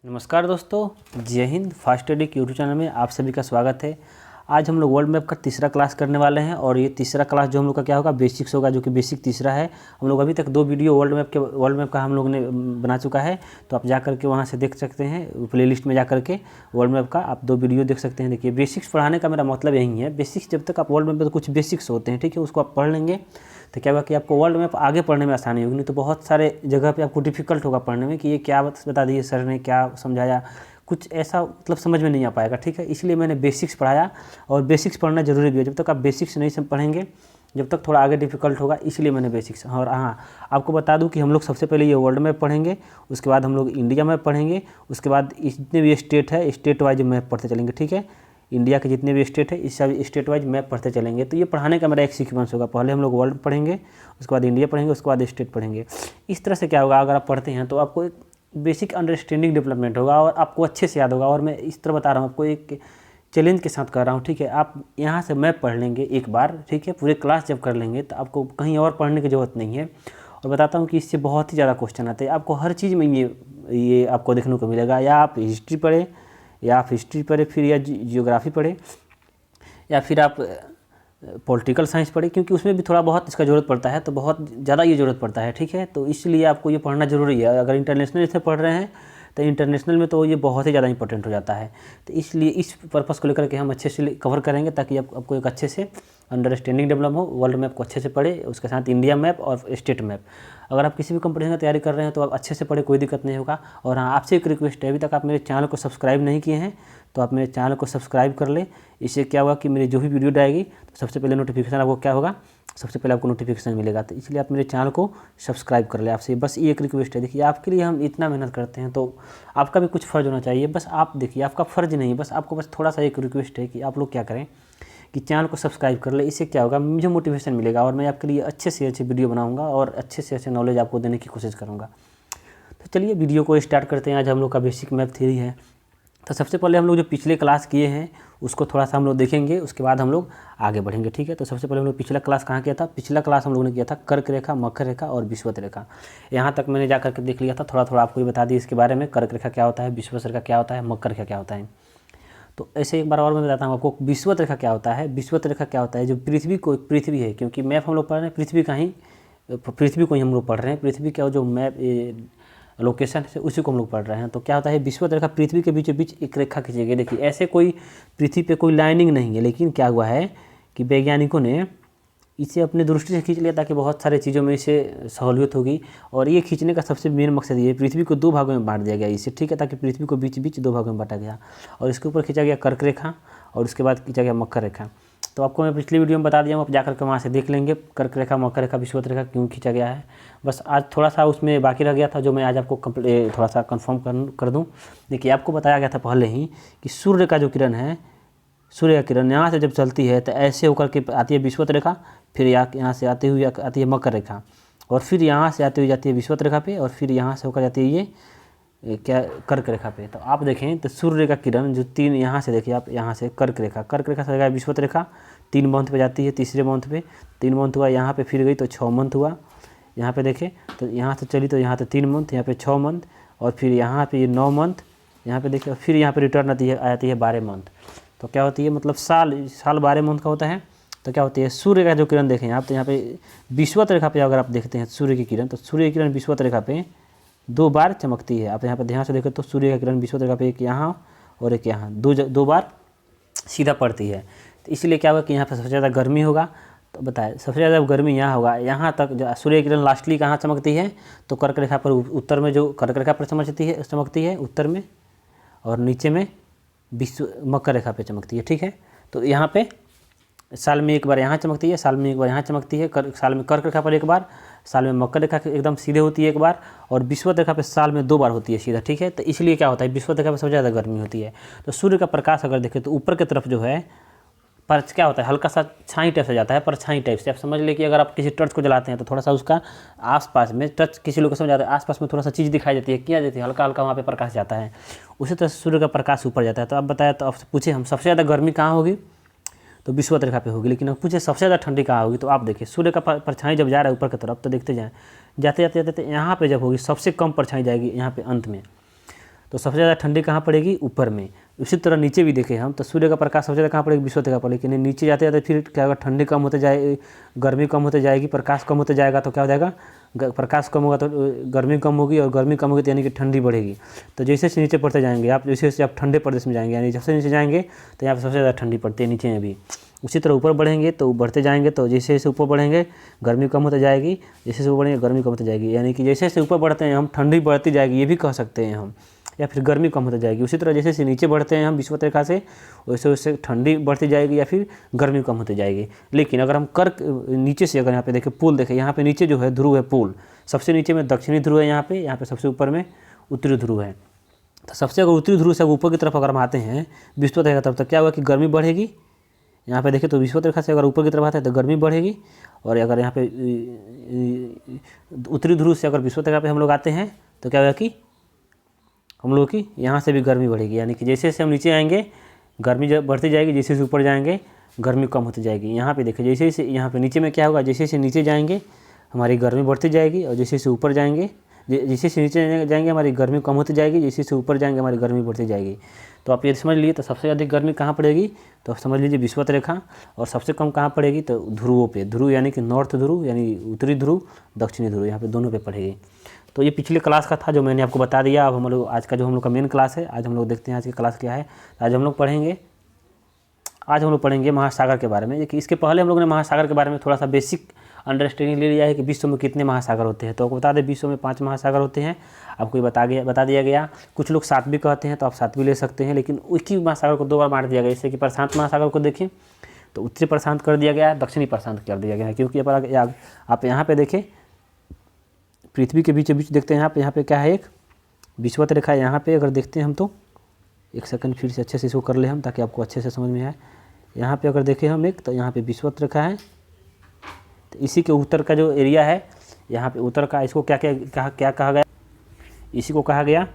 नमस्कार दोस्तों, जय हिंद। फास्ट स्टडी के यूट्यूब चैनल में आप सभी का स्वागत है। आज हम लोग वर्ल्ड मैप का तीसरा क्लास करने वाले हैं और ये तीसरा क्लास जो हम लोग का क्या होगा, बेसिक्स होगा, जो कि बेसिक तीसरा है। हम लोग अभी तक 2 वीडियो वर्ल्ड मैप का हम लोग ने बना चुका है, तो आप जा करके वहाँ से देख सकते हैं। प्लेलिस्ट में जा करके वर्ल्ड मैप का आप 2 वीडियो देख सकते हैं। देखिए, बेसिक्स पढ़ाने का मेरा मतलब यही है। बेसिक्स जब तक आप वर्ल्ड मैप में तो कुछ बेसिक्स होते हैं, ठीक है, उसको आप पढ़ लेंगे तो क्या होगा कि आपको वर्ल्ड मैप आगे पढ़ने में आसानी होगी। नहीं तो बहुत सारे जगह पे आपको डिफ़िकल्ट होगा पढ़ने में कि ये क्या बता दिए सर ने, क्या समझाया, कुछ ऐसा मतलब समझ में नहीं आ पाएगा, ठीक है। इसलिए मैंने बेसिक्स पढ़ाया और बेसिक्स पढ़ना ज़रूरी भी है। जब तक आप बेसिक्स नहीं पढ़ेंगे, जब तक थोड़ा आगे डिफ़िकल्ट होगा, इसलिए मैंने बेसिक्स। और हाँ, आपको बता दूं कि हम लोग सबसे पहले ये वर्ल्ड मैप पढ़ेंगे, उसके बाद हम लोग इंडिया मैप पढ़ेंगे, उसके बाद जितने भी स्टेट है स्टेट वाइज मैप पढ़ते चलेंगे, ठीक है। इंडिया के जितने भी स्टेट है इस सब स्टेट वाइज मैप पढ़ते चलेंगे। तो ये पढ़ाने का मेरा एक सीक्वेंस होगा। पहले हम लोग वर्ल्ड पढ़ेंगे, उसके बाद इंडिया पढ़ेंगे, उसके बाद स्टेट पढ़ेंगे। इस तरह से क्या होगा, अगर आप पढ़ते हैं तो आपको एक बेसिक अंडरस्टैंडिंग डेवलपमेंट होगा और आपको अच्छे से याद होगा। और मैं इस तरह बता रहा हूँ, आपको एक चैलेंज के साथ कर रहा हूँ, ठीक है। आप यहाँ से मैप पढ़ लेंगे एक बार, ठीक है। पूरे क्लास जब कर लेंगे तो आपको कहीं और पढ़ने की ज़रूरत नहीं है। और बताता हूँ कि इससे बहुत ही ज़्यादा क्वेश्चन आते हैं। आपको हर चीज़ में ये आपको देखने को मिलेगा। या आप हिस्ट्री पढ़े, फिर या जियोग्राफी पढ़े, या फिर आप पॉलिटिकल साइंस पढ़े, क्योंकि उसमें भी थोड़ा बहुत इसका ज़रूरत पड़ता है, तो बहुत ज़्यादा ये ज़रूरत पड़ता है, ठीक है। तो इसलिए आपको ये पढ़ना ज़रूरी है। अगर इंटरनेशनल से पढ़ रहे हैं तो इंटरनेशनल में तो ये बहुत ही ज़्यादा इंपॉर्टेंट हो जाता है। तो इसलिए इस पर्पज़ को लेकर के हम अच्छे से कवर करेंगे, ताकि आपको एक अच्छे से अंडरस्टैंडिंग डेवलप हो। वर्ल्ड मैप को अच्छे से पढ़े, उसके साथ इंडिया मैप और स्टेट मैप। अगर आप किसी भी कंपटीशन की तैयारी कर रहे हैं तो आप अच्छे से पढ़े, कोई दिक्कत नहीं होगा। और हाँ, आपसे एक रिक्वेस्ट है, अभी तक आप मेरे चैनल को सब्सक्राइब नहीं किए हैं तो आप मेरे चैनल को सब्सक्राइब कर लें। इससे क्या होगा कि मेरी जो भी वीडियो आएगी तो सबसे पहले नोटिफिकेशन आपको क्या होगा, सबसे पहले आपको नोटिफिकेशन मिलेगा। तो इसलिए आप मेरे चैनल को सब्सक्राइब कर ले। आपसे बस ये एक रिक्वेस्ट है। देखिए, आपके लिए हम इतना मेहनत करते हैं तो आपका भी कुछ फ़र्ज़ होना चाहिए। बस आप देखिए, आपका फ़र्ज़ नहीं, बस आपको बस थोड़ा सा एक रिक्वेस्ट है कि आप लोग क्या करें कि चैनल को सब्सक्राइब कर ले। इससे क्या होगा, मुझे मोटिवेशन मिलेगा और मैं आपके लिए अच्छे से अच्छे वीडियो बनाऊँगा और अच्छे से अच्छे नॉलेज आपको देने की कोशिश करूँगा। तो चलिए वीडियो को स्टार्ट करते हैं। आज हम लोग का बेसिक मैप थ्योरी है। तो सबसे पहले हम लोग जो पिछले क्लास किए हैं उसको थोड़ा सा हम लोग देखेंगे, उसके बाद हम लोग आगे बढ़ेंगे, ठीक है। तो सबसे पहले हम लोग पिछला क्लास कहाँ किया था? पिछला क्लास हम लोगों ने किया था कर्क रेखा, मकर रेखा और विषुवत रेखा। यहाँ तक मैंने जा करके देख लिया था। थोड़ा थोड़ा आपको ये बता दिया इसके बारे में, कर्क रेखा क्या होता है, विषुवत रेखा क्या होता है, मकर रेखा क्या होता है। तो ऐसे एक बार और मैं बताता हूँ आपको, विषुवत रेखा क्या होता है। विषुवत रेखा क्या होता है, जो पृथ्वी है, क्योंकि मैप हम लोग पढ़ रहे हैं पृथ्वी को ही हम लोग पढ़ रहे हैं। पृथ्वी का जो मैप लोकेशन है उसी को हम लोग पढ़ रहे हैं। तो क्या होता है, विषुवत रेखा पृथ्वी के बीचों बीच एक रेखा खींची गई। देखिए, ऐसे कोई पृथ्वी पे कोई लाइनिंग नहीं है, लेकिन क्या हुआ है कि वैज्ञानिकों ने इसे अपनी दृष्टि से खींच लिया ताकि बहुत सारे चीज़ों में इसे सहूलियत होगी। और ये खींचने का सबसे मेन मकसद ये है, पृथ्वी को 2 भागों में बांट दिया गया इसे, ठीक है, ताकि पृथ्वी को बीच बीच 2 भागों में बांटा गया। और इसके ऊपर खींचा गया कर्क रेखा और उसके बाद खींचा गया मकर रेखा। तो आपको मैं पिछली वीडियो में बता दिया हूँ, आप जाकर के वहाँ से देख लेंगे कर्क रेखा, मकर रेखा, विषुवत रेखा क्यों खींचा गया है। बस आज थोड़ा सा उसमें बाकी रह गया था, जो मैं आज आपको थोड़ा सा कंफर्म कर दूँ। देखिए, आपको बताया गया था पहले ही कि सूर्य का जो किरण है, सूर्य की किरण यहाँ से जब चलती है तो ऐसे होकर के आती है विषुवत रेखा, फिर यहाँ से आती हुई आती है मकर रेखा, और फिर यहाँ से आती हुई जाती है विषुवत रेखा पे, और फिर यहाँ से होकर जाती है ये क्या, कर्क रेखा पे। तो आप देखें तो सूर्य का किरण जो 3 यहाँ से देखिए आप, यहाँ से कर्क रेखा से विषुवत रेखा 3 मंथ पे जाती है, तीसरे मंथ पे 3 मंथ हुआ, यहाँ पे फिर गई तो 6 मंथ हुआ। यहाँ पे देखें तो यहाँ से चली तो यहाँ से 3 मंथ, यहाँ पे 6 मंथ, और फिर यहाँ पे ये 9 मंथ, यहाँ पे देखिए, फिर यहाँ पे रिटर्न आती है 12 मंथ। तो क्या होती है, मतलब साल 12 मंथ का होता है। तो क्या होती है, सूर्य का जो किरण देखें आप, तो यहाँ पे विषुवत रेखा पे अगर आप देखते हैं सूर्य की किरण, तो सूर्य की किरण विषुवत रेखा पे 2 बार चमकती है। आप यहाँ पर ध्यान से देखें तो सूर्य का किरण विषुवत रेखा पे एक यहाँ और एक यहाँ, 2 बार सीधा पड़ती है। तो इसलिए क्या होगा कि यहाँ पर सबसे ज़्यादा गर्मी होगा। तो बताए सबसे ज़्यादा गर्मी यहाँ होगा, यहाँ तक सूर्य की किरण लास्टली कहाँ चमकती है, तो कर्क रेखा पर उत्तर में, जो कर्क रेखा पर चमकती है उत्तर में, और नीचे में मकर रेखा पे चमकती है, ठीक है। तो यहाँ पे साल में एक बार यहाँ चमकती है, साल में एक बार यहाँ चमकती है, साल में कर्क रेखा पर एक बार, साल में मकर रेखा एकदम सीधे होती है एक बार, और विषुवत रेखा पे साल में 2 बार होती है सीधा, ठीक है। तो इसलिए क्या होता है, विषुवत रेखा पर सबसे ज़्यादा गर्मी होती है। तो सूर्य का प्रकाश अगर देखें तो ऊपर की तरफ जो है पर क्या होता है, हल्का सा छाई टाइप से जाता है, परछाई टाइप से। आप समझ ले कि अगर आप किसी टर्च को जलाते हैं तो थोड़ा सा उसका आसपास में, टर्च किसी लोग को समझ आता है, आसपास में थोड़ा सा चीज़ दिखाई देती है, क्या देती है, हल्का हल्का वहाँ पे प्रकाश जाता है। उसी तरह सूर्य का प्रकाश ऊपर जाता है। तो आप बताया, तो आपसे पूछे हम सबसे ज़्यादा गर्मी कहाँ होगी, तो विषुवत रेखा पे होगी। लेकिन अब पूछे सबसे ज़्यादा ठंडी कहाँ होगी, तो आप देखिए सूर्य का परछाई जब जा रहा है ऊपर की तरफ, तो देखते जाएँ, जाते जाते जाते यहाँ पे जब होगी सबसे कम परछाई जाएगी यहाँ पे अंत में। तो सबसे ज़्यादा ठंडी कहाँ पड़ेगी, ऊपर में। उसी तरह नीचे भी देखें हम तो सूर्य का प्रकाश सबसे ज़्यादा कहाँ पड़ेगी, विषुवत पर, लेकिन नीचे जाते जाते फिर क्या होगा, ठंडी कम होते जाए, गर्मी कम होते जाएगी, प्रकाश कम होते जाएगा तो क्या हो जाएगा, प्रकाश कम होगा तो गर्मी कम होगी, और गर्मी कम होगी तो यानी कि ठंडी बढ़ेगी। तो जैसे जैसे नीचे पड़ते जाएंगे आप, जैसे जैसे आप ठंडे प्रदेश में जाएंगे, यानी जैसे नीचे जाएंगे तो यहाँ पर सबसे ज़्यादा ठंडी पड़ती है नीचे में भी। उसी तरह ऊपर बढ़ेंगे तो बढ़ते जाएंगे तो जैसे जैसे ऊपर बढ़ेंगे गर्मी कम होती जाएगी, जैसे जैसे ऊपर बढ़ेंगे गर्मी कम होती जाएगी, यानी कि जैसे जैसे ऊपर बढ़ते हैं हम ठंडी बढ़ती जाएगी, ये भी कह सकते हैं हम, या फिर गर्मी कम होती जाएगी। उसी तरह जैसे जैसे नीचे बढ़ते हैं हम विषुवत रेखा से, वैसे वैसे ठंडी बढ़ती जाएगी या फिर गर्मी कम होती जाएगी। लेकिन अगर हम कर्क नीचे से अगर यहाँ पे देखें, पोल देखें, यहाँ पे नीचे जो है ध्रुव है पोल, सबसे नीचे में दक्षिणी ध्रुव है, यहाँ पे सबसे ऊपर में उत्तरी ध्रुव है। तो सबसे अगर उत्तरी ध्रुव से ऊपर की तरफ अगर हम आते हैं विषुवत रेखा तरफ, तो क्या हुआ कि गर्मी बढ़ेगी। यहाँ पे देखें तो विषुवत रेखा से अगर ऊपर की तरफ आता है तो गर्मी बढ़ेगी, और अगर यहाँ पे उत्तरी ध्रुव से अगर विषुवत रेखा पे हम लोग आते हैं तो क्या होगा कि हम लोग की यहाँ से भी गर्मी बढ़ेगी। यानी कि जैसे जैसे हम नीचे आएंगे गर्मी जब बढ़ती जाएगी, जैसे जैसे ऊपर जाएंगे गर्मी कम होती जाएगी। यहाँ पे देखिए जैसे जैसे यहाँ पे नीचे में क्या होगा, जैसे जैसे नीचे जाएंगे हमारी गर्मी बढ़ती जाएगी, और जैसे जैसे ऊपर जाएंगे, जैसे जैसे नीचे जाएंगे हमारी गर्मी कम होती जाएगी, जैसे जैसे ऊपर जाएंगे हमारी गर्मी बढ़ती जाएगी। तो आप ये समझ लीजिए, तो सबसे अधिक गर्मी कहाँ पड़ेगी, तो समझ लीजिए विषुवत रेखा, और सबसे कम कहाँ पड़ेगी, तो ध्रुवों पे। ध्रुव यानी कि नॉर्थ ध्रुव यानी उत्तरी ध्रुव, दक्षिणी ध्रुव, यहाँ पे दोनों पे पड़ेगी। तो ये पिछले क्लास का था जो मैंने आपको बता दिया। अब हम लोग आज का जो हम लोग का मेन क्लास है, आज हम लोग देखते हैं आज की क्लास क्या है। आज हम लोग पढ़ेंगे महासागर के बारे में। देखिए इसके पहले हम लोगों ने महासागर के बारे में थोड़ा सा बेसिक अंडरस्टैंडिंग ले लिया है कि विश्व में कितने महासागर होते हैं। तो आपको बता दें विश्व में 5 महासागर होते हैं, आपको ये बता दिया गया। कुछ लोग 7 भी कहते हैं तो आप 7 भी ले सकते हैं, लेकिन एक ही महासागर को 2 बार बांट दिया गया। जैसे कि प्रशांत महासागर को देखें तो उत्तरी प्रशांत कर दिया गया है, दक्षिणी प्रशांत कर दिया गया है। क्योंकि आप यहाँ पे देखें पृथ्वी के बीच बीच देखते हैं, यहाँ पे क्या है, एक विषुवत रेखा है। यहाँ पे अगर देखते हैं हम तो एक सेकंड फिर से अच्छे से इसको कर ले हम, ताकि आपको अच्छे से समझ में आए। यहाँ पे अगर देखें हम एक, तो यहाँ पे विषुवत रेखा है, तो इसी के उत्तर का जो एरिया है यहाँ पे उत्तर का, इसको क्या कहा गया, इसी को कहा गया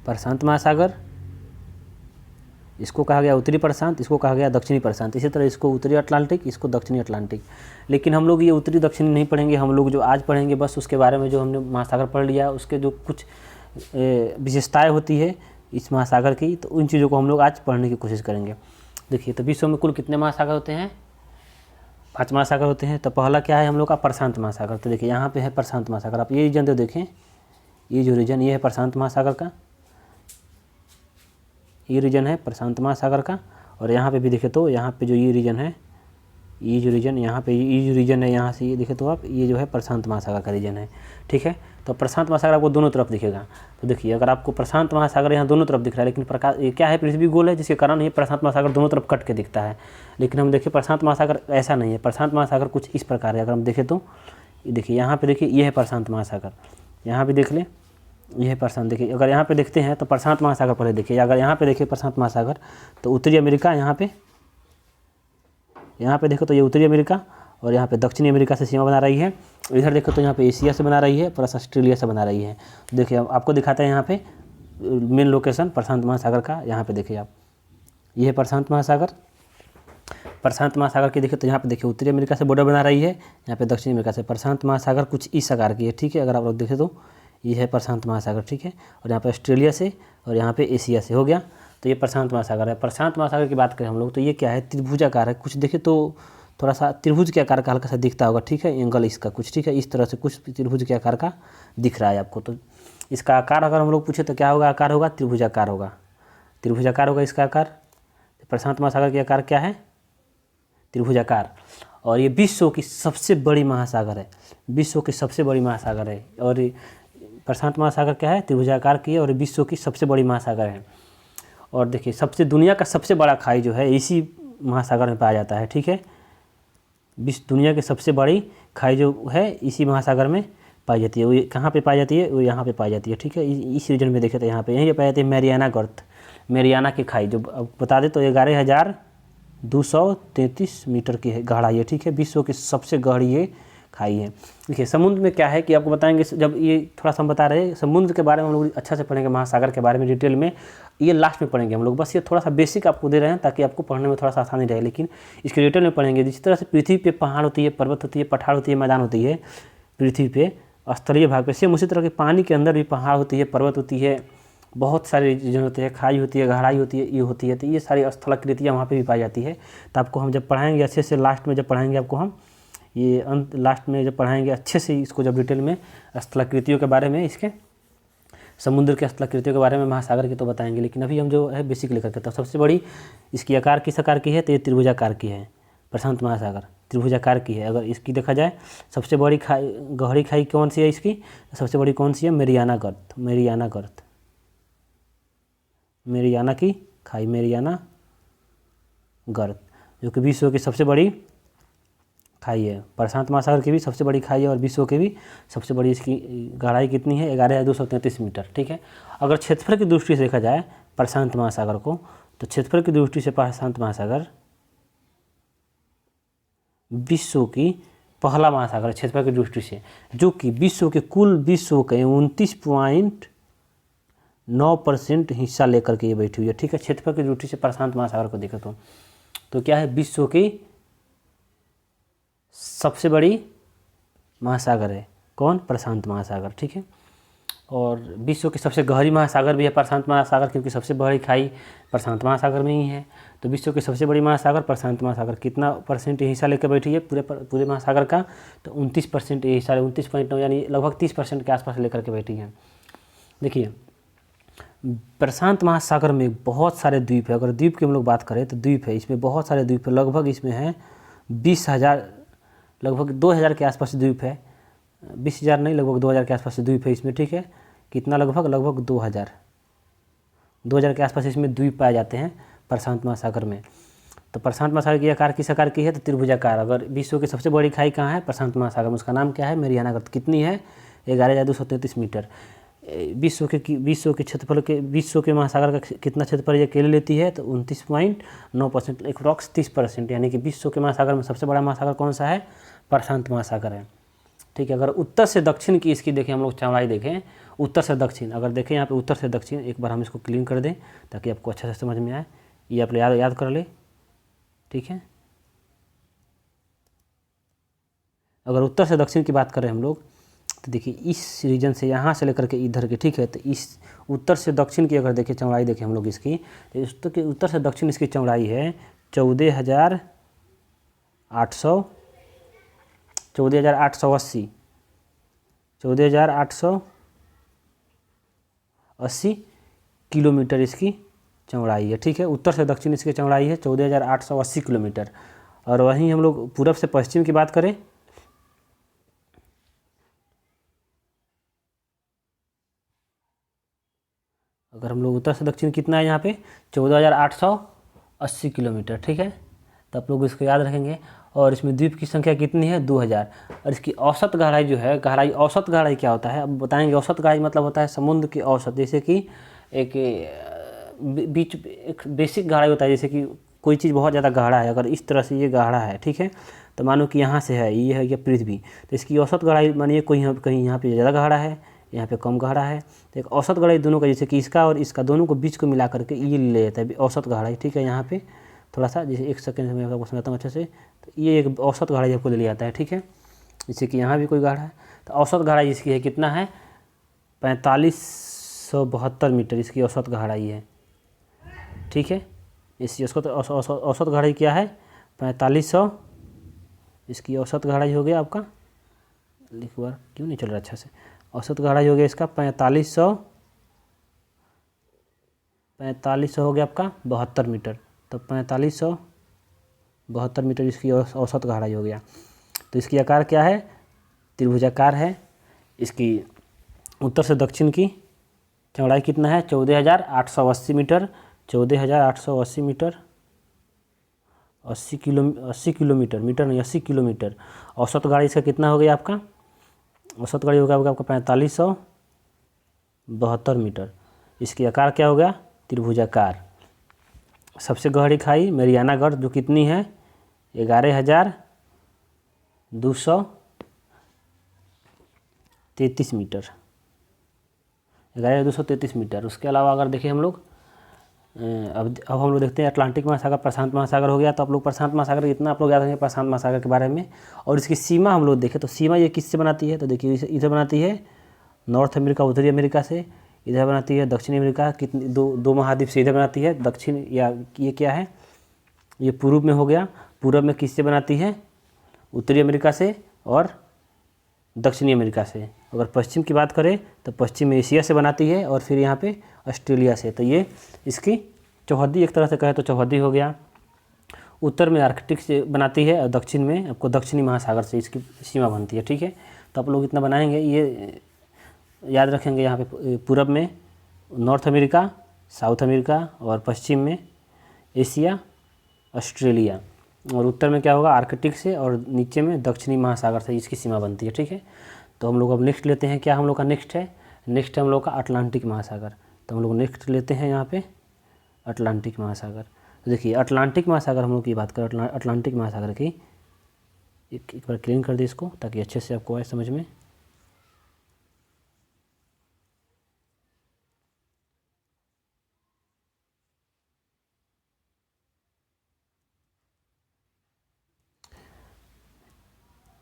प्रशांत महासागर, इसको कहा गया उत्तरी प्रशांत, इसको कहा गया दक्षिणी प्रशांत। इसी तरह इसको उत्तरी अटलांटिक, इसको दक्षिणी अटलांटिक। लेकिन हम लोग ये उत्तरी दक्षिणी नहीं पढ़ेंगे, हम लोग जो आज पढ़ेंगे बस उसके बारे में, जो हमने महासागर पढ़ लिया उसके जो कुछ विशेषताएं होती है इस महासागर की, तो उन चीज़ों को हम लोग आज पढ़ने की कोशिश करेंगे। देखिए तो विश्व में कुल कितने महासागर होते हैं, 5 महासागर होते हैं। तो पहला क्या है हम लोग का, प्रशांत महासागर। तो देखिए यहाँ पे है प्रशांत महासागर। आप ये रीजन तो देखें, ये जो रीजन ये है प्रशांत महासागर का, ये रीजन है प्रशांत महासागर का। और यहाँ पे भी देखें तो यहाँ पे जो ये रीजन है, ये जो रीजन यहाँ पे ये जो रीजन है, यहाँ से ये देखें तो आप, ये जो है प्रशांत महासागर का रीजन है। ठीक है, तो प्रशांत महासागर आपको दोनों तरफ दिखेगा। तो देखिए अगर आपको प्रशांत महासागर यहाँ दोनों तरफ दिख रहा है, लेकिन प्रकाश ये क्या है, पृथ्वी गोल है, जिसके कारण ये प्रशांत महासागर दोनों तरफ कट के दिखता है। लेकिन हम देखिए प्रशांत महासागर ऐसा नहीं है। प्रशांत महासागर कुछ इस प्रकार है। अगर हम देखें तो देखिए यहाँ पे देखिए ये है प्रशांत महासागर, यहाँ पे देख लें ये है प्रशांत। देखिए अगर यहाँ पे देखते हैं तो प्रशांत महासागर पहले देखिए, अगर यहाँ पे देखिए प्रशांत महासागर तो उत्तरी अमेरिका, यहाँ पे देखो तो ये उत्तरी अमेरिका, और यहाँ पे दक्षिणी अमेरिका से सीमा बना रही है। इधर देखो तो यहाँ पे एशिया से बना रही है, प्लस ऑस्ट्रेलिया से बना रही है। देखिए आपको दिखाते हैं यहाँ पे मेन लोकेशन प्रशांत महासागर का। यहाँ पे देखिए आप, ये है प्रशांत महासागर। प्रशांत महासागर की देखिए तो यहाँ पे देखिए उत्तरी अमेरिका से बॉर्डर बना रही है, यहाँ पे दक्षिणी अमेरिका से। प्रशांत महासागर कुछ इस आकार की है। ठीक है, अगर आप लोग देखें तो ये है प्रशांत महासागर। ठीक है, और यहाँ पे ऑस्ट्रेलिया से और यहाँ पे एशिया से हो गया, तो ये प्रशांत महासागर है। प्रशांत महासागर की बात करें हम लोग तो ये क्या है, त्रिभुजाकार है। कुछ देखें तो थोड़ा सा त्रिभुज के आकार का हल्का सा दिखता होगा। ठीक है, एंगल इसका कुछ, ठीक है, इस तरह से कुछ त्रिभुज के आकार का दिख रहा है आपको। तो इसका आकार अगर हम लोग पूछे तो क्या होगा, आकार होगा त्रिभुजाकार होगा, त्रिभुजाकार होगा इसका आकार। प्रशांत महासागर के आकार क्या है, त्रिभुजाकार। और ये विश्व की सबसे बड़ी महासागर है, विश्व की सबसे बड़ी महासागर है। और प्रशांत महासागर क्या है, त्रिभुजाकार की है, और विश्व की सबसे बड़ी महासागर है। और देखिए सबसे दुनिया का सबसे बड़ा खाई जो है इसी महासागर में पाया जाता है। ठीक है, विश्व दुनिया की सबसे बड़ी खाई जो है इसी महासागर में पाई जाती है। वो कहाँ पे पाई जाती है, वो यहाँ पे पाई जाती है। ठीक है, इस रीजन में देखे तो यहाँ पे यहीं पाई जाती है मैरियाना गर्त, मैरियाना की खाई। जो बता दें तो 11,233 मीटर की है गहराई है। ठीक है, विश्व की सबसे गहरी ये खाई है। देखिए समुद्र में क्या है कि आपको बताएंगे, जब ये थोड़ा सा हम बता रहे हैं समुद्र के बारे में हम लोग अच्छा से पढ़ेंगे, महासागर के बारे में डिटेल में ये लास्ट में पढ़ेंगे हम लोग। बस ये थोड़ा सा बेसिक आपको दे रहे हैं ताकि आपको पढ़ने में थोड़ा सा आसानी रहे, लेकिन इसके डिटेल में पढ़ेंगे। जिस तरह से पृथ्वी पे पहाड़ होती है, पर्वत होती है, पठार होती है, मैदान होती है पृथ्वी पे स्थलीय भाग पे, सेम उसी तरह के पानी के अंदर भी पहाड़ होती है, पर्वत होती है, बहुत सारी चीज़ें होती है, खाई होती है, गहराई होती है, ये होती है, तो ये सारी स्थलाकृतियाँ वहाँ पे भी पाई जाती है। तो आपको हम जब पढ़ाएंगे अच्छे से, लास्ट में जब पढ़ाएंगे आपको हम ये लास्ट में जब पढ़ाएंगे अच्छे से इसको, जब डिटेल में स्थलाकृतियों के बारे में, इसके समुद्र के स्थलाकृतियों के बारे में, महासागर की तो बताएंगे, लेकिन अभी हम जो है बेसिक लेकर के। तो सबसे बड़ी इसकी आकार किस आकार की है, तो ये त्रिभुजाकार की है। प्रशांत महासागर त्रिभुजाकार की है। अगर इसकी देखा जाए सबसे बड़ी खाई, गहरी खाई कौन सी है इसकी, सबसे बड़ी कौन सी है, मेरियाना गर्त, मेरियाना गर्त, मेरियाना की खाई, मेरियाना गर्त, जो कि विश्व की सबसे बड़ी खाई है। प्रशांत महासागर की भी सबसे बड़ी खाई है और विश्व की भी सबसे बड़ी। इसकी गहराई कितनी है, 11,233 मीटर। ठीक है। अगर क्षेत्रफल की दृष्टि से देखा जाए प्रशांत महासागर को, तो क्षेत्रफल की दृष्टि से प्रशांत महासागर विश्व की पहला महासागर है क्षेत्रफल की दृष्टि से, जो कि विश्व के कुल विश्व के 29.9% हिस्सा लेकर के ये बैठी हुई है। ठीक है। क्षेत्रफल की दृष्टि से प्रशांत महासागर को देखो तो क्या है, विश्व की सबसे बड़ी महासागर है कौन, प्रशांत महासागर। ठीक है। और विश्व की सबसे गहरी महासागर भी है प्रशांत महासागर, क्योंकि सबसे बड़ी खाई प्रशांत महासागर में ही है। तो विश्व की सबसे बड़ी महासागर प्रशांत महासागर कितना परसेंट हिस्सा लेकर बैठी है पूरे महासागर का, तो 29% हिस्सा, 29.9 यानी लगभग 30% के आसपास लेकर के बैठी है। देखिए प्रशांत महासागर में बहुत सारे द्वीप है। अगर द्वीप की हम लोग बात करें तो द्वीप है, इसमें बहुत सारे द्वीप है, लगभग इसमें है 20,000, लगभग 2,000 के आसपास द्वीप है। 20,000 नहीं, लगभग 2,000 के आसपास द्वीप है इसमें। ठीक है। कितना, लगभग 2,000 के आसपास इसमें द्वीप पाए जाते हैं प्रशांत महासागर में। तो प्रशांत महासागर की आकार किस आकार की है, तो त्रिभुजाकार। अगर विश्व की सबसे बड़ी खाई कहाँ है, प्रशांत महासागर में, उसका नाम क्या है, मेरियाना गर्त। कितनी है, 11,233 मीटर। विश्व के क्षेत्रफल के, विश्व के महासागर का कितना क्षेत्रफल ये अकेले लेती है, तो 29.9%, अप्रॉक्स 30%, यानी कि विश्व के महासागर में सबसे बड़ा महासागर कौन सा है, प्रशांत महासागर है। ठीक है। अगर उत्तर से दक्षिण की इसकी देखें हम लोग चौड़ाई देखें, उत्तर से दक्षिण अगर देखें यहाँ पे उत्तर से दक्षिण, एक बार हम इसको क्लीन कर दें ताकि आपको अच्छा से समझ में आए, ये आप याद कर ले। ठीक है। अगर उत्तर से दक्षिण की बात करें हम लोग, तो देखिए इस रीजन से यहाँ से लेकर के इधर के, ठीक है, तो इस उत्तर से दक्षिण की अगर देखें चौड़ाई देखें हम लोग इसकी, तो उत्तर से दक्षिण इसकी चौड़ाई है 14,880 किलोमीटर इसकी चौड़ाई है। ठीक है। उत्तर से दक्षिण इसकी चौड़ाई है 14,880 किलोमीटर। और वहीं हम लोग पूरब से पश्चिम की बात करें, अगर हम लोग उत्तर से दक्षिण कितना है यहाँ पे 14,880 किलोमीटर। ठीक है। तो आप लोग इसको याद रखेंगे। और इसमें द्वीप की संख्या कितनी है, 2,000। और इसकी औसत गहराई जो है, औसत गहराई क्या होता है अब बताएंगे। औसत गहराई मतलब होता है समुद्र की औसत, जैसे कि एक बेसिक गहराई होता है, जैसे कि कोई चीज़ बहुत ज़्यादा गहरा है, अगर इस तरह से ये गहरा है, ठीक है, तो मानो कि यहाँ से है, ये है ये पृथ्वी, तो इसकी औसत गहराई मानिए कहीं यहाँ पे ज़्यादा गहरा है, यहाँ पे कम गहरा है, तो एक औसत गहराई दोनों का, जैसे कि इसका और इसका दोनों को बीच को मिला करके ये ले जाता है औसत गहराई। ठीक है। यहाँ पे थोड़ा सा, जैसे एक सेकंड में आपको समझाता हूँ अच्छे से, तो ये एक औसत गहराई आपको ले आता है। ठीक है। जैसे कि यहाँ भी कोई गहरा है, तो औसत गहराई इसकी है कितना है, 4572 मीटर इसकी औसत गहराई है। ठीक है। इसकी औसत गहराई क्या है, 4500, इसकी औसत गहराई हो गया आपका, लिख बार क्यों नहीं चल रहा अच्छा से, औसत गहराई हो गया इसका 4500 हो गया आपका 72 मीटर। तो 4572 मीटर इसकी औसत गहराई हो गया। तो इसकी आकार क्या है, त्रिभुजाकार है। इसकी उत्तर से दक्षिण की चौड़ाई कितना है, 14,880 मीटर, 14,880 मीटर, 80 किलोमीटर, मीटर नहीं 80 किलोमीटर। औसत गहराई इसका कितना हो गया आपका, औसत गहराई होगा आपका 4572 मीटर। इसकी आकार क्या हो गया, त्रिभुजाकार। सबसे गहरी खाई मेरियाना गर्त, जो कितनी है 11,233 मीटर, 11,233 मीटर। उसके अलावा अगर देखें हम लोग, अब हम लोग देखते हैं अटलांटिक महासागर, प्रशांत महासागर हो गया। तो आप लोग प्रशांत महासागर इतना आप लोग याद रखेंगे प्रशांत महासागर के बारे में। और इसकी सीमा हम लोग देखें तो सीमा ये किससे बनाती है, तो देखिए इधर बनाती है नॉर्थ अमेरिका, उत्तरी अमेरिका से, इधर बनाती है दक्षिणी अमेरिका, कितनी दो महाद्वीप से इधर बनाती है दक्षिण, या ये क्या है, ये पूर्व में हो गया। पूर्व में किससे बनाती है, उत्तरी अमेरिका से और दक्षिणी अमेरिका से। अगर पश्चिम की बात करें तो पश्चिम एशिया से बनाती है और फिर यहाँ पे ऑस्ट्रेलिया से। तो ये इसकी चौहद्दी, एक तरह से कहे तो चौहद्दी हो गया। उत्तर में आर्कटिक से बनाती है और दक्षिण में आपको दक्षिणी महासागर से इसकी सीमा बनती है। ठीक है, तो आप लोग इतना बनाएंगे, ये याद रखेंगे। यहाँ पे पूरब में नॉर्थ अमेरिका, साउथ अमेरिका और पश्चिम में एशिया, ऑस्ट्रेलिया, और उत्तर में क्या होगा, आर्कटिक से, और नीचे में दक्षिणी महासागर से इसकी सीमा बनती है। ठीक है, तो हम लोग अब नेक्स्ट लेते हैं, क्या हम लोग का नेक्स्ट है, नेक्स्ट है हम लोग का अटलांटिक महासागर। तो हम लोग नेक्स्ट लेते हैं यहाँ पे अटलांटिक महासागर। तो देखिए अटलांटिक महासागर हम लोग की बात करें, अटलांटिक महासागर की, एक बार क्लीन कर दे इसको ताकि अच्छे से आपको आए समझ में।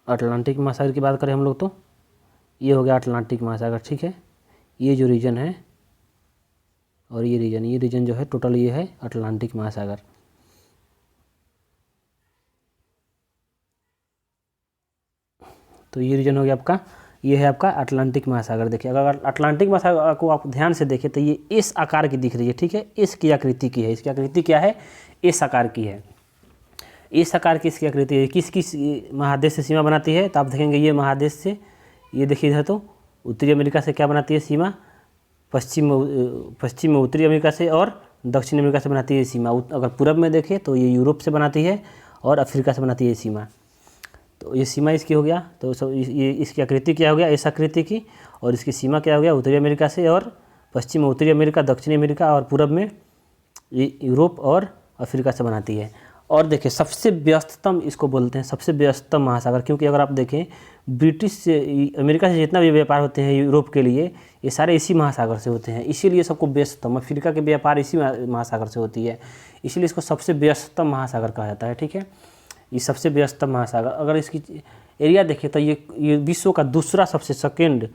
अटलांटिक महासागर की बात करें हम लोग तो ये हो गया अटलांटिक महासागर। ठीक है, ये जो रीजन है और ये रीजन जो है टोटल ये है अटलांटिक महासागर। तो ये रीजन हो गया आपका, ये है आपका अटलांटिक महासागर। देखिए अगर अटलांटिक महासागर को आप ध्यान से देखें तो ये इस आकार की दिख रही है। ठीक है, इसकी आकृति की है, इसकी आकृति क्या है, इस आकार की है। इस आकार की इसकी आकृति है। किस किस महादेश से सीमा बनाती है, तो आप देखेंगे ये महादेश से, ये देखिए इधर तो उत्तरी अमेरिका से क्या बनाती है सीमा, पश्चिम में उत्तरी अमेरिका से और दक्षिण अमेरिका से बनाती है सीमा। अगर पूरब में देखें तो ये यूरोप से बनाती है और अफ्रीका से बनाती है सीमा। तो ये सीमा इसकी हो गया। तो सब ये इसकी आकृति क्या हो गया, इस आकृति की, और इसकी सीमा क्या हो गया, उत्तरी अमेरिका से और पश्चिम में उत्तरी अमेरिका, दक्षिणी अमेरिका और पूरब में ये यूरोप और अफ्रीका से बनाती है। और देखिए सबसे व्यस्ततम इसको बोलते हैं, सबसे व्यस्ततम महासागर, क्योंकि अगर आप देखें ब्रिटिश से, अमेरिका से जितना भी व्यापार होते हैं यूरोप के लिए, ये सारे इसी महासागर से होते हैं, इसीलिए सबको व्यस्ततम। अफ्रीका के व्यापार इसी महासागर से होती है, इसीलिए इसको सबसे व्यस्ततम महासागर कहा जाता है। ठीक है, ये सबसे व्यस्ततम महासागर। अगर इसकी एरिया देखें तो ये विश्व का दूसरा सबसे सेकेंड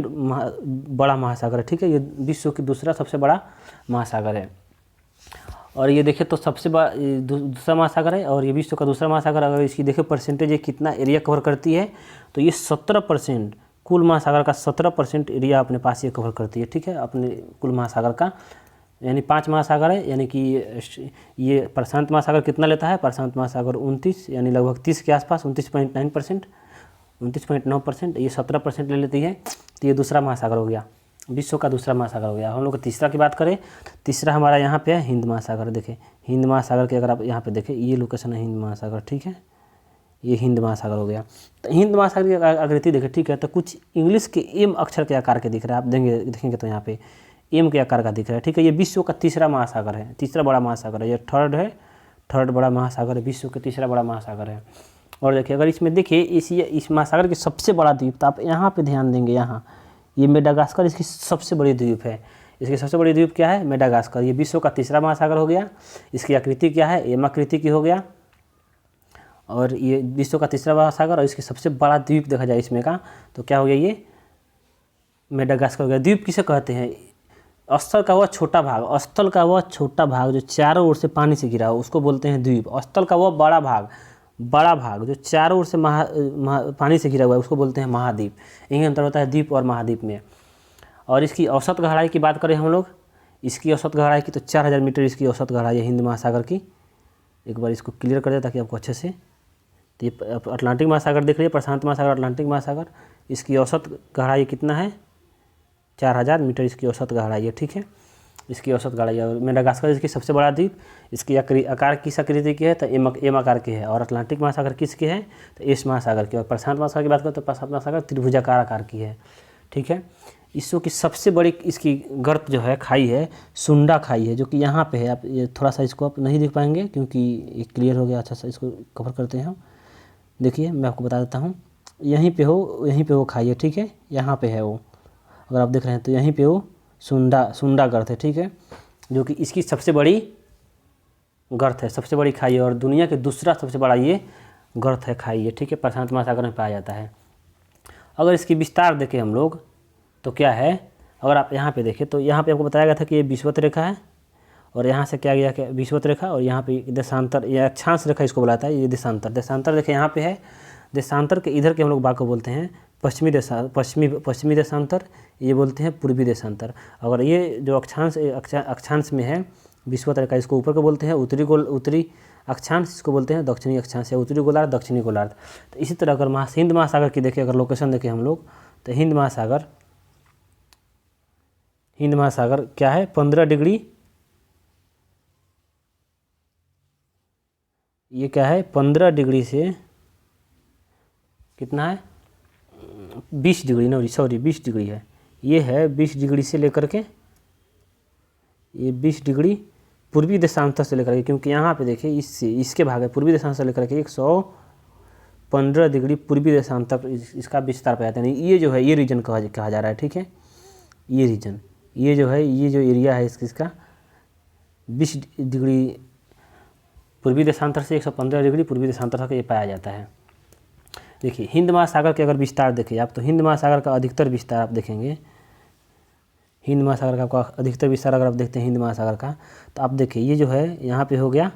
बड़ा महासागर है। ठीक है, ये विश्व की दूसरा सबसे बड़ा महासागर है। और ये देखें तो सबसे बड़ा दूसरा महासागर है, और ये विश्व का दूसरा महासागर। अगर इसकी देखें परसेंटेज, ये कितना एरिया कवर करती है, तो ये 17%, कुल महासागर का 17% एरिया अपने पास ये कवर करती है। ठीक है, अपने कुल महासागर का, यानी 5 महासागर है, यानी कि ये प्रशांत महासागर कितना लेता है, प्रशांत महासागर 29, यानी लगभग 30 के आसपास, 29.9%, 29.9%, ये 17% ले लेती है। तो ये दूसरा महासागर हो गया, विश्व का दूसरा महासागर हो गया। हम लोग तीसरा की बात करें, तीसरा हमारा यहाँ पे है हिंद महासागर। देखें हिंद महासागर के, अगर आप यहाँ पे देखें, ये लोकेशन है हिंद महासागर। ठीक है, ये हिंद महासागर हो गया। तो हिंद महासागर की आकृति देखें, ठीक है, तो कुछ इंग्लिश के एम अक्षर के आकार के दिख रहा है, आप देखेंगे तो यहाँ पे एम के आकार का दिख रहा है। ठीक है, ये विश्व का तीसरा महासागर है, तीसरा बड़ा महासागर है, ये थर्ड बड़ा महासागर है, विश्व का तीसरा बड़ा महासागर है। और देखिए अगर इसमें देखिए इस महासागर की सबसे बड़ा द्वीप, तो आप यहाँ पे ध्यान देंगे, यहाँ ये मेडागास्कर इसकी सबसे बड़ी द्वीप है। इसकी सबसे बड़ी द्वीप क्या है, मेडागास्कर। ये विश्व का तीसरा महासागर हो गया। इसकी आकृति क्या है, एम आकृति की हो गया, और ये विश्व का तीसरा महासागर, और इसकी सबसे बड़ा द्वीप देखा जाए इसमें का, तो क्या हो गया, ये मेडागास्कर हो गया। द्वीप किसे कहते हैं, स्थल का वह छोटा भाग जो चारों ओर से पानी से घिरा हो, उसको बोलते हैं द्वीप। स्थल का वह बड़ा भाग जो चारों ओर से पानी से घिरा हुआ है, उसको बोलते हैं महाद्वीप। यही अंतर होता है द्वीप और महाद्वीप में। और इसकी औसत गहराई की बात करें हम लोग, इसकी औसत गहराई की तो 4000 मीटर इसकी औसत गहराई है हिंद महासागर की। एक बार इसको क्लियर कर दे ताकि आपको अच्छे से, तो ये अटलांटिक महासागर देख रही है, प्रशांत महासागर, अटलांटिक महासागर, इसकी औसत गहराई कितना है, 4000 मीटर इसकी औसत गहराई है। ठीक है, इसकी औसत गहराई है। और मेडागास्कर इसकी सबसे बड़ा द्वीप, इसकी आकार किस आकृति की है, तो एम आकार की है। और अटलांटिक महासागर किसकी है, तो एस महासागर की। और प्रशांत महासागर की बात करें तो प्रशांत महासागर त्रिभुजाकार आकार की है। ठीक है, विश्व की सबसे बड़ी इसकी गर्त जो है, खाई है, सुंडा खाई है, जो कि यहाँ पे है। आप ये थोड़ा सा इसको आप नहीं देख पाएंगे क्योंकि ये क्लियर हो गया, अच्छा सा इसको कवर करते हैं हम। देखिए मैं आपको बता देता हूँ, यहीं पे वो खाई है। ठीक है, यहाँ पे है वो, अगर आप देख रहे हैं तो यहीं पे वो सुंडा गर्त है। ठीक है, जो कि इसकी सबसे बड़ी गर्त है, सबसे बड़ी खाई है, और दुनिया के दूसरा सबसे बड़ा ये गर्त है, खाई है। ठीक है, प्रशांत महासागर में पाया जाता है। अगर इसकी विस्तार देखें हम लोग तो क्या है, अगर आप यहाँ पे देखें तो यहाँ पे आपको बताया गया था कि ये विषुवत रेखा है, और यहाँ से क्या गया, क्या विषुवत रेखा, और यहाँ पे देशांतर या अक्षांश रेखा इसको बुलाता है। ये देशांतर, देशांतर देखें यहाँ पे है, देशांतर के इधर के हम लोग भाग को बोलते हैं पश्चिमी देशांतर, ये बोलते हैं पूर्वी देशांतर। अगर ये जो अक्षांश में है विषुवत रेखा, इसको ऊपर को बोलते हैं उत्तरी अक्षांश, इसको बोलते हैं दक्षिणी अक्षांश या उत्तरी गोलार्ध, दक्षिणी गोलार्ध। तो इसी तरह अगर हिंद महासागर की देखें, अगर लोकेशन देखें हम लोग, तो हिंद महासागर क्या है, 15 डिग्री, ये क्या है 15 डिग्री से कितना है 20 डिग्री, सॉरी 20 डिग्री है, ये है 20 डिग्री से लेकर के, ये 20 डिग्री पूर्वी देशांतर से लेकर के, क्योंकि यहाँ पे देखिए इसके भाग है पूर्वी देशांतर से लेकर के 115 डिग्री पूर्वी देशांतर इसका विस्तार पाया जाता है। ये जो है ये रीजन कहा जा रहा है, ठीक है। ये रीजन, ये जो है ये जो एरिया है इसका 20 डिग्री पूर्वी देशांतर से 115 डिग्री पूर्वी देशांतर तक ये पाया जाता है। देखिए हिंद महासागर के अगर विस्तार देखें आप, तो हिंद महासागर का अधिकतर विस्तार आप देखेंगे, हिंद महासागर का आपका अधिकतर विस्तार अगर आप देखते हैं हिंद महासागर का, तो आप देखिए ये जो है यहाँ पे हो गया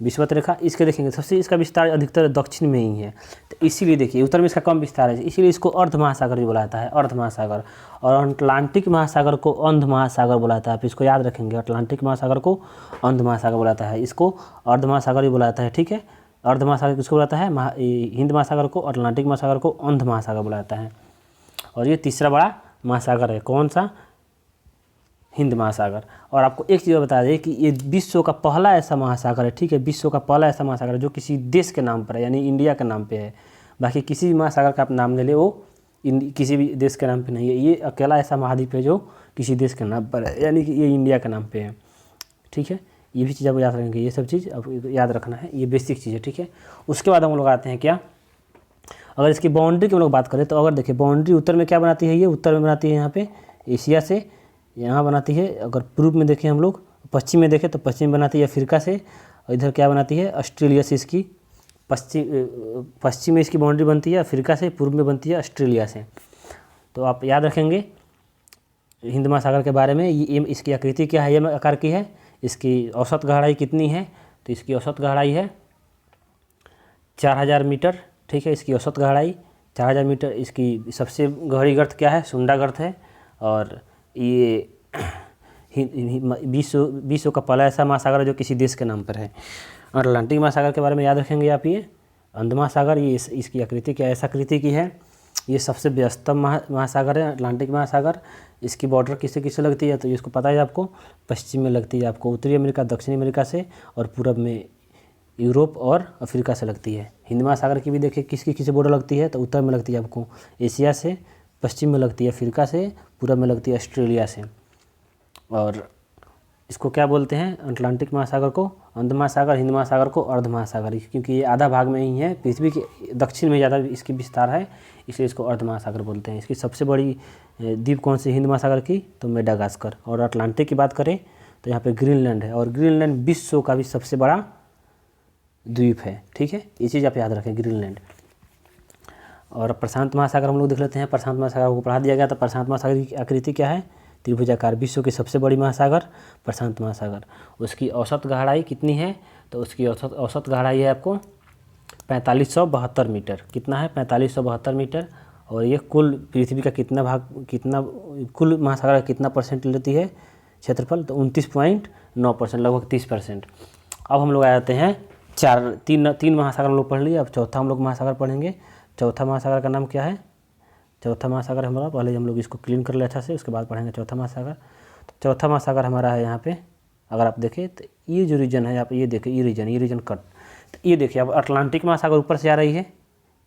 विषुवत रेखा, इसके देखेंगे सबसे इसका विस्तार अधिकतर दक्षिण में ही है, तो इसीलिए देखिए उत्तर में इसका कम विस्तार है, इसीलिए इसको अर्ध महासागर भी बुलाता है, अर्ध महासागर। और अटलांटिक महासागर को अंध महासागर बुलाता है, आप इसको याद रखेंगे, अटलांटिक महासागर को अंध महासागर बुलाता है, इसको अर्ध महासागर भी बुलाता है, ठीक है। अर्ध महासागर किसको बुलाता है, हिंद महासागर को, अटलांटिक महासागर को अंध महासागर बुलाता है। और ये तीसरा बड़ा महासागर है, कौन सा, हिंद महासागर। और आपको एक चीज़ बता दें कि ये विश्व का पहला ऐसा महासागर है, ठीक है, विश्व का पहला ऐसा महासागर है जो किसी देश के नाम पर है, यानी इंडिया के नाम पे है। बाकी किसी भी महासागर का आप नाम ले ले, वो किसी भी देश के नाम पे नहीं है, ये अकेला ऐसा महाद्वीप है जो किसी देश के नाम पर है, यानी कि ये इंडिया के नाम पे है, ठीक है। ये भी चीज़ आप याद रखेंगे, ये सब चीज़ अब याद रखना है, ये बेसिक चीज़ है, ठीक है। उसके बाद हम लोग आते हैं क्या, अगर इसकी बाउंड्री की हम लोग बात करें, तो अगर देखिए बाउंड्री उत्तर में क्या बनाती है, ये उत्तर में बनाती है यहाँ पे एशिया से, यहाँ बनाती है। अगर पूर्व में देखें हम लोग, पश्चिम में देखें तो पश्चिम बनाती है अफ्रीका से, और इधर क्या बनाती है ऑस्ट्रेलिया से, इसकी पश्चिम में इसकी बाउंड्री बनती है अफ्रीका से, पूर्व में बनती है ऑस्ट्रेलिया से। तो आप याद रखेंगे हिंद महासागर के बारे में, ये इसकी आकृति क्या है, ये आकार की है, इसकी औसत गहराई कितनी है, तो इसकी औसत गहराई है 4000 मीटर, ठीक है। इसकी औसत गहराई 4000 मीटर। इसकी सबसे गहरी गर्त क्या है, सुंडा गर्त है। और ये विश्व का पहला ऐसा महासागर है जो किसी देश के नाम पर है। और अटलांटिक महासागर के बारे में याद रखेंगे आप, ये अंध महासागर, ये इसकी आकृति क्या ऐसा आकृति की है, ये सबसे व्यस्तम महासागर है अटलांटिक महासागर। इसकी बॉर्डर किससे किससे लगती है, तो इसको पता है आपको, पश्चिम में लगती है आपको उत्तरी अमेरिका, दक्षिणी अमेरिका से, और पूरब में यूरोप और अफ्रीका से लगती है। हिंद महासागर की भी देखिए किसकी किससे बॉर्डर लगती है, तो उत्तर में लगती है आपको एशिया से, पश्चिम में लगती है अफ्रीका से, पूरब में लगती है ऑस्ट्रेलिया से। और इसको क्या बोलते हैं, अटलांटिक महासागर को अंध महासागर, हिंद महासागर को अर्ध महासागर, क्योंकि ये आधा भाग में ही है, पृथ्वी के दक्षिण में ज़्यादा इसकी विस्तार है, इसलिए इसको अर्ध महासागर बोलते हैं। इसकी सबसे बड़ी द्वीप कौन सी हिंद महासागर की, तो मेडागास्कर। और अटलांटिक की बात करें तो यहाँ पे ग्रीनलैंड है, और ग्रीनलैंड विश्व का भी सबसे बड़ा द्वीप है, ठीक है, ये चीज़ आप याद रखें, ग्रीनलैंड। और प्रशांत महासागर हम लोग देख लेते हैं, प्रशांत महासागर को पढ़ा दिया गया, तो प्रशांत महासागर की आकृति क्या है, त्रिभुजाकार। विश्व की सबसे बड़ी महासागर प्रशांत महासागर। उसकी औसत गहराई कितनी है, तो उसकी औसत गहराई है आपको 4572 मीटर। कितना है, 4572 मीटर। और ये कुल पृथ्वी का कुल महासागर का कितना परसेंट लेती है क्षेत्रफल, तो 29.9%, लगभग 30%। अब हम लोग आ जाते हैं तीन महासागर हम लोग पढ़ लिए, अब चौथा हम लोग महासागर पढ़ेंगे। चौथा महासागर का नाम क्या है, चौथा महासागर हमारा, पहले हम लोग इसको क्लीन कर ले अच्छा से, उसके बाद पढ़ेंगे चौथा महासागर। तो चौथा महासागर हमारा है यहाँ पे, अगर आप देखें तो ये जो रीजन है आप ये देखें, ये रीजन कट, तो ये देखिए अब अटलांटिक महासागर ऊपर से आ रही है,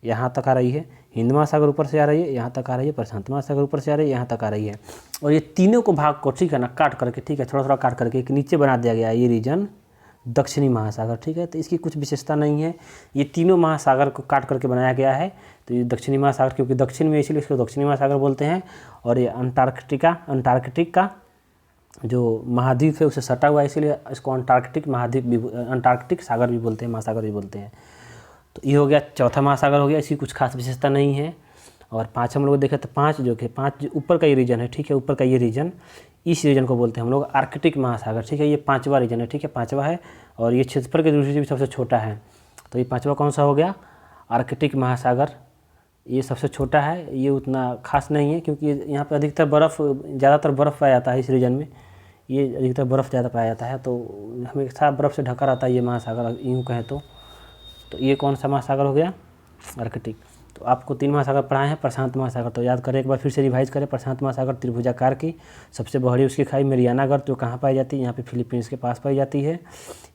यहाँ तक आ रही है, हिंद महासागर ऊपर से आ रही है, यहाँ तक आ रही है, प्रशांत महासागर ऊपर से आ रही है, यहाँ तक आ रही है। और ये तीनों को भाग को, ठीक है ना, काट करके, ठीक है, थोड़ा थोड़ा काट करके एक नीचे बना दिया गया है, ये रीजन दक्षिणी महासागर, ठीक है। तो इसकी कुछ विशेषता नहीं है, ये तीनों महासागर को काट करके बनाया गया है, तो ये दक्षिणी महासागर, क्योंकि दक्षिण में इसलिए इसको दक्षिणी महासागर बोलते हैं। और ये अंटार्कटिक का जो महाद्वीप है उसे सटा हुआ है, इसीलिए इसको अंटार्कटिक सागर भी बोलते हैं, महासागर भी बोलते हैं। तो ये हो गया चौथा महासागर हो गया, इसकी कुछ खास विशेषता नहीं है। और 5 हम लोग देखें तो 5 जो कि 5 ऊपर का ये रीजन है, ठीक है, ऊपर का ये रीजन, इस रीजन को बोलते हैं हम लोग आर्कटिक महासागर, ठीक है। ये 5वां रीजन है, ठीक है, 5वां है और ये क्षेत्रफल की दृष्टि से भी सबसे छोटा है। तो ये 5वां कौन सा हो गया, आर्कटिक महासागर। ये सबसे छोटा है, ये उतना खास नहीं है क्योंकि यहाँ पे अधिकतर ज़्यादातर बर्फ़ पाया जाता है इस रीजन में। ये अधिकतर बर्फ़ ज़्यादा पाया जाता है, तो हमेशा बर्फ़ से ढका रहता है ये महासागर, यूँ कहें तो ये कौन सा महासागर हो गया, आर्कटिक। तो आपको 3 महासागर पढ़ाए हैं, प्रशांत महासागर तो याद करें, एक बार फिर से रिवाइज करें। प्रशांत महासागर त्रिभुजाकार की सबसे बड़ी उसकी खाई मेरियाना गर्त जो कहाँ पाई जाती है, यहाँ पे फिलीपींस के पास पाई जाती है।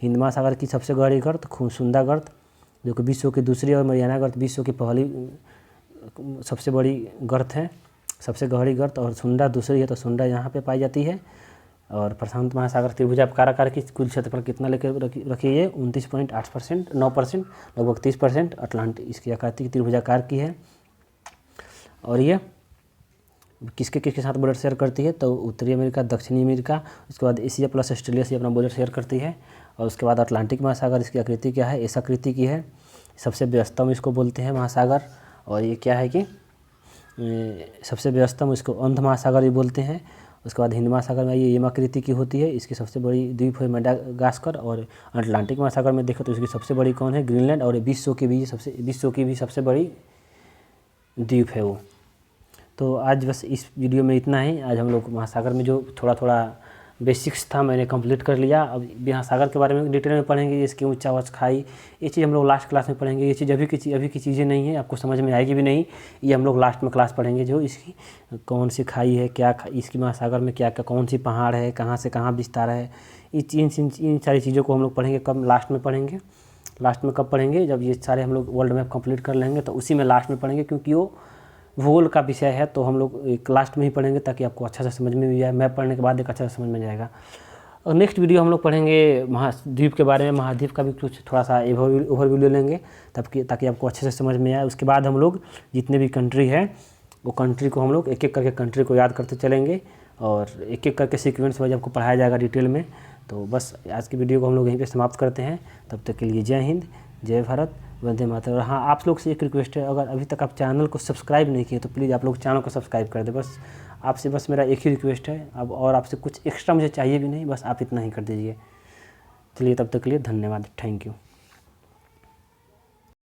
हिंद महासागर की सबसे बड़ी गर्त खुनसुंदा गर्त जो कि विश्व की दूसरी, और मेरियाना गर्त विश्व की पहली सबसे बड़ी गर्त है, सबसे गहरी गर्त, और सुंडा दूसरी है, तो सुंडा यहाँ पे पाई जाती है। और प्रशांत महासागर त्रिभुजाकार आकार की कुल क्षेत्रफल कितना लेकर रखी है, 29.8%, 9%, लगभग 30%। अटलांटिक इसकी आकृति त्रिभुजाकार की है। और ये किसके साथ बॉर्डर शेयर करती है, तो उत्तरी अमेरिका, दक्षिणी अमेरिका, उसके बाद एशिया प्लस ऑस्ट्रेलिया से अपना बॉर्डर शेयर करती है। और उसके बाद अटलांटिक महासागर, इसकी आकृति क्या है, ऐसा आकृति की है, सबसे व्यस्तम इसको बोलते हैं महासागर। और ये क्या है कि सबसे व्यस्तम, इसको अंध महासागर भी बोलते हैं। उसके बाद हिंद महासागर में ये आकृति की होती है, इसकी सबसे बड़ी द्वीप है मेडागास्कर। और अटलांटिक महासागर में देखो तो इसकी सबसे बड़ी कौन है, ग्रीनलैंड, और विश्व की भी सबसे बड़ी द्वीप है वो। तो आज बस इस वीडियो में इतना ही। आज हम लोग महासागर में जो थोड़ा बेसिक्स था मैंने कंप्लीट कर लिया। अब महासागर के बारे में डिटेल में पढ़ेंगे, इसकी ऊंचा ऊंच खाई, ये चीज़ हम लोग लास्ट क्लास में पढ़ेंगे। ये चीज़ अभी की चीज़ें नहीं है, आपको समझ में आएगी भी नहीं, ये हम लोग लास्ट में क्लास पढ़ेंगे। जो इसकी कौन सी खाई है, क्या इसकी महासागर में क्या क्या कौन सी पहाड़ है, कहाँ से कहाँ विस्तार है, इन सारी चीज़ों को हम लोग पढ़ेंगे। कब लास्ट में पढ़ेंगे, लास्ट में कब पढ़ेंगे, जब ये सारे हम लोग वर्ल्ड मैप कंप्लीट कर लेंगे तो उसी में लास्ट में पढ़ेंगे, क्योंकि वो भूगोल का विषय है। तो हम लोग एक लास्ट में ही पढ़ेंगे ताकि आपको अच्छा से समझ में भी आए। मैप पढ़ने के बाद एक अच्छा से समझ में जाएगा। और नेक्स्ट वीडियो हम लोग पढ़ेंगे महाद्वीप के बारे में, महाद्वीप का भी कुछ थोड़ा सा ओवरव्यू लेंगे ताकि आपको अच्छे से समझ में आए। उसके बाद हम लोग जितने भी कंट्री है वो कंट्री को हम लोग एक एक करके कंट्री को याद करते चलेंगे और एक एक करके सीक्वेंस वाइज आपको पढ़ाया जाएगा डिटेल में। तो बस आज की वीडियो को हम लोग यहीं पे समाप्त करते हैं। तब तक के लिए जय हिंद, जय भारत, वंदे मातरम। और हाँ, आप लोग से एक रिक्वेस्ट है, अगर अभी तक आप चैनल को सब्सक्राइब नहीं किए तो प्लीज़ आप लोग चैनल को सब्सक्राइब कर दें। बस आपसे मेरा एक ही रिक्वेस्ट है अब, और आपसे कुछ एक्स्ट्रा मुझे चाहिए भी नहीं, बस आप इतना ही कर दीजिए। चलिए तब तक के लिए धन्यवाद, थैंक यू।